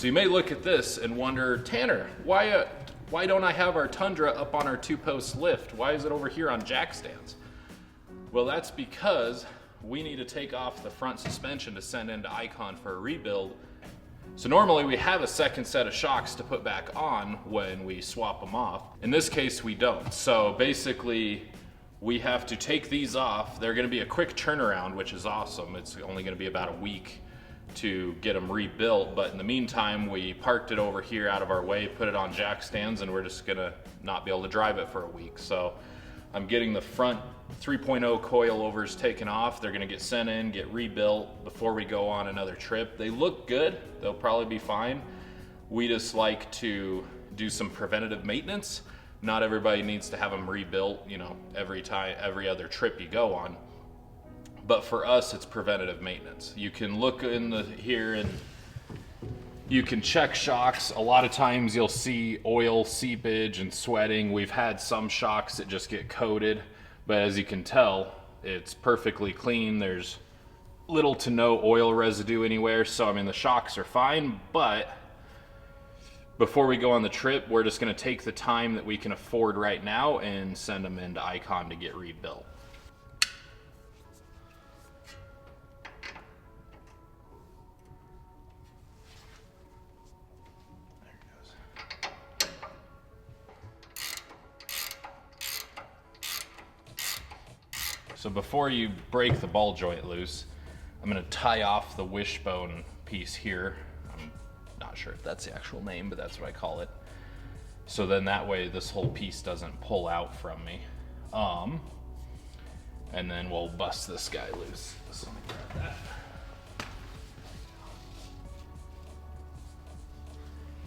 So you may look at this and wonder, Tanner, why don't I have our Tundra up on our 2-post lift? Why is it over here on jack stands? Well, that's because we need to take off the front suspension to send into Icon for a rebuild. So normally we have a second set of shocks to put back on when we swap them off. In this case, we don't. So basically, we have to take these off. They're gonna be a quick turnaround, which is awesome. It's only gonna be about a week to get them rebuilt, but in the meantime, we parked it over here out of our way, put it on jack stands, and we're just gonna not be able to drive it for a week. So I'm getting the front 3.0 coilovers taken off. They're gonna get sent in, get rebuilt before we go on another trip. They look good, they'll probably be fine. We just like to do some preventative maintenance. Not everybody needs to have them rebuilt, you know, every other trip you go on. But for us, it's preventative maintenance. You can look in here and you can check shocks. A lot of times you'll see oil seepage and sweating. We've had some shocks that just get coated, but as you can tell, it's perfectly clean. There's little to no oil residue anywhere. So, I mean, the shocks are fine, but before we go on the trip, we're just gonna take the time that we can afford right now and send them into Icon to get rebuilt. So before you break the ball joint loose, I'm gonna tie off the wishbone piece here. I'm not sure if that's the actual name, but that's what I call it. So then that way this whole piece doesn't pull out from me. And then we'll bust this guy loose. So let me grab that.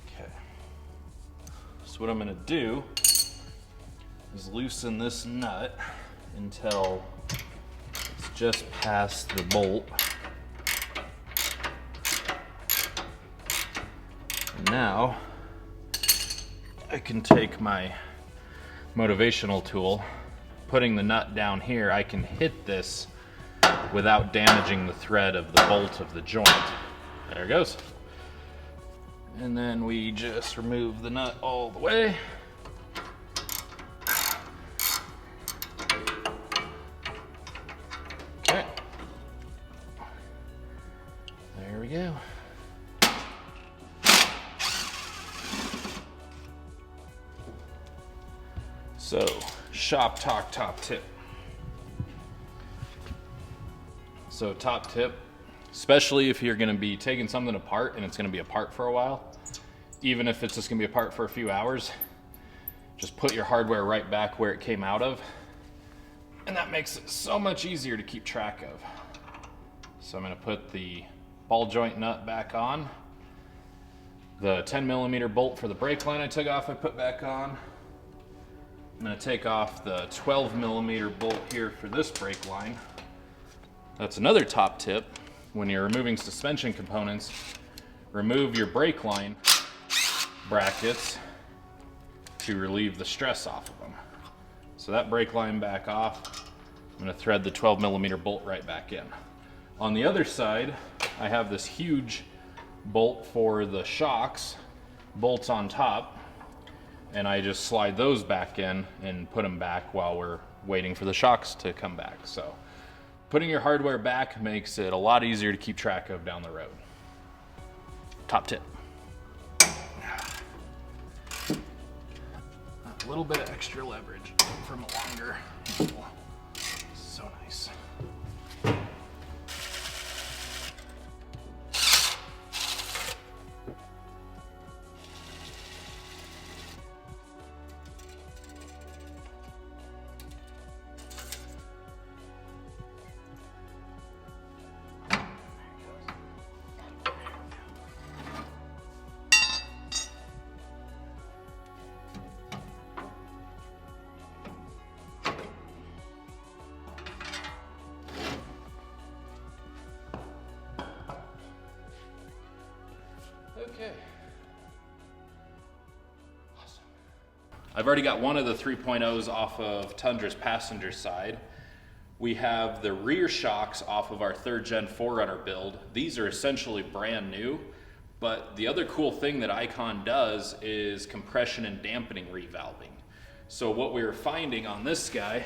Okay. So what I'm gonna do is loosen this nut until it's just past the bolt. And now I can take my motivational tool, putting the nut down here, I can hit this without damaging the thread of the bolt of the joint. There it goes. And then we just remove the nut all the way. There we go. So, shop talk top tip. So top tip, especially if you're gonna be taking something apart and it's gonna be apart for a while, even if it's just gonna be apart for a few hours, just put your hardware right back where it came out of. And that makes it so much easier to keep track of. So I'm gonna put the ball joint nut back on. The 10mm bolt for the brake line I took off, I put back on. I'm gonna take off the 12mm bolt here for this brake line. That's another top tip. When you're removing suspension components, remove your brake line brackets to relieve the stress off of them. So that brake line back off, I'm gonna thread the 12mm bolt right back in. On the other side, I have this huge bolt for the shocks, bolts on top, and I just slide those back in and put them back while we're waiting for the shocks to come back. So putting your hardware back makes it a lot easier to keep track of down the road. Top tip. A little bit of extra leverage from a longer handle. So nice. Okay. Awesome. I've already got one of the 3.0s off of Tundra's passenger side. We have the rear shocks off of our 3rd gen 4Runner build. These are essentially brand new, But the other cool thing that Icon does is compression and dampening revalving. So what we were finding on this guy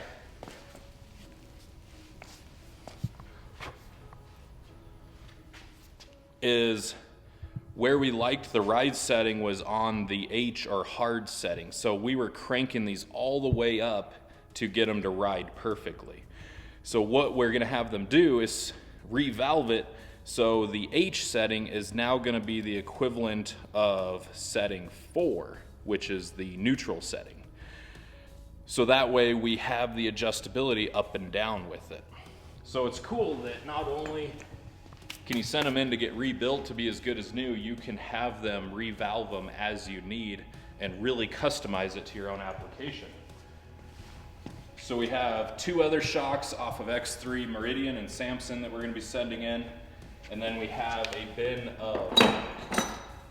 is where we liked the ride setting was on the H or hard setting. So we were cranking these all the way up to get them to ride perfectly. So what we're gonna have them do is revalve it. So the H setting is now gonna be the equivalent of setting 4, which is the neutral setting. So that way we have the adjustability up and down with it. So it's cool that not only can you send them in to get rebuilt to be as good as new, you can have them revalve them as you need and really customize it to your own application. So we have 2 other shocks off of X3 Meridian and Samson that we're gonna be sending in. And then we have a bin of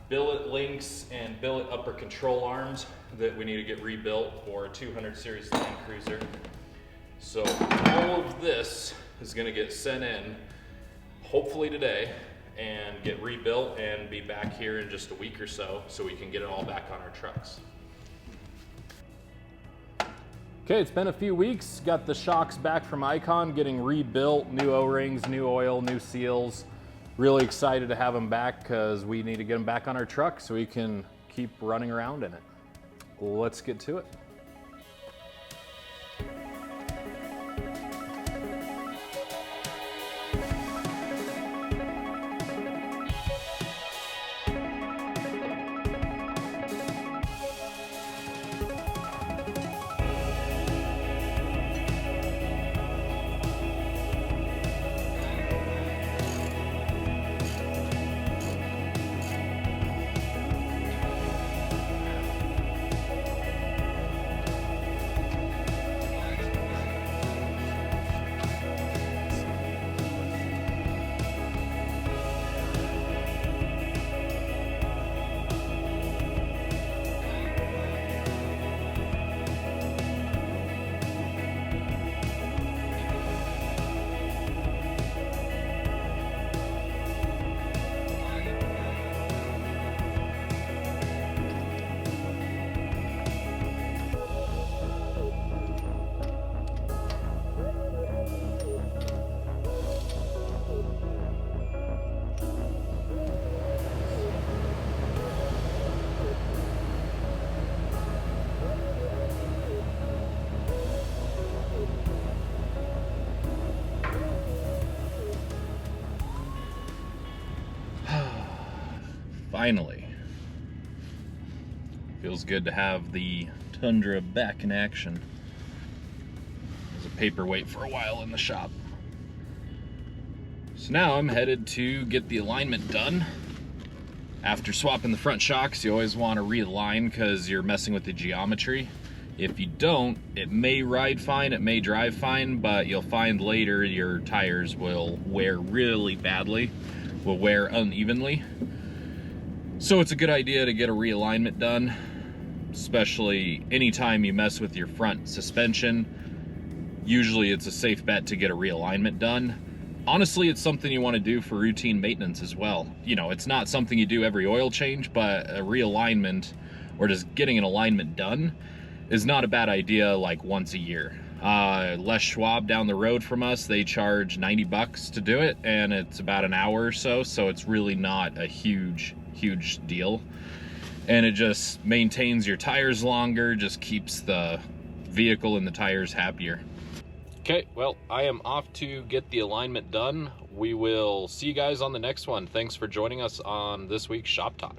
billet links and billet upper control arms that we need to get rebuilt for a 200 series Land Cruiser. So all of this is gonna get sent in hopefully today and get rebuilt and be back here in just a week or so we can get it all back on our trucks. Okay, it's been a few weeks. Got the shocks back from Icon, getting rebuilt, new O-rings, new oil, new seals. Really excited to have them back because we need to get them back on our truck so we can keep running around in it. Let's get to it. Finally. Feels good to have the Tundra back in action. It was a paperweight for a while in the shop. So now I'm headed to get the alignment done. After swapping the front shocks, you always want to realign because you're messing with the geometry. If you don't, it may ride fine, it may drive fine, but you'll find later your tires will wear really badly, will wear unevenly. So it's a good idea to get a realignment done, especially anytime you mess with your front suspension. Usually it's a safe bet to get a realignment done. Honestly, it's something you want to do for routine maintenance as well. You know, it's not something you do every oil change, but a realignment or just getting an alignment done is not a bad idea like once a year. Les Schwab down the road from us, they charge 90 bucks to do it, and it's about an hour or so, so it's really not a huge deal. And it just maintains your tires longer, just keeps the vehicle and the tires happier. Okay, well, I am off to get the alignment done. We will see you guys on the next one. Thanks for joining us on this week's Shop Talk.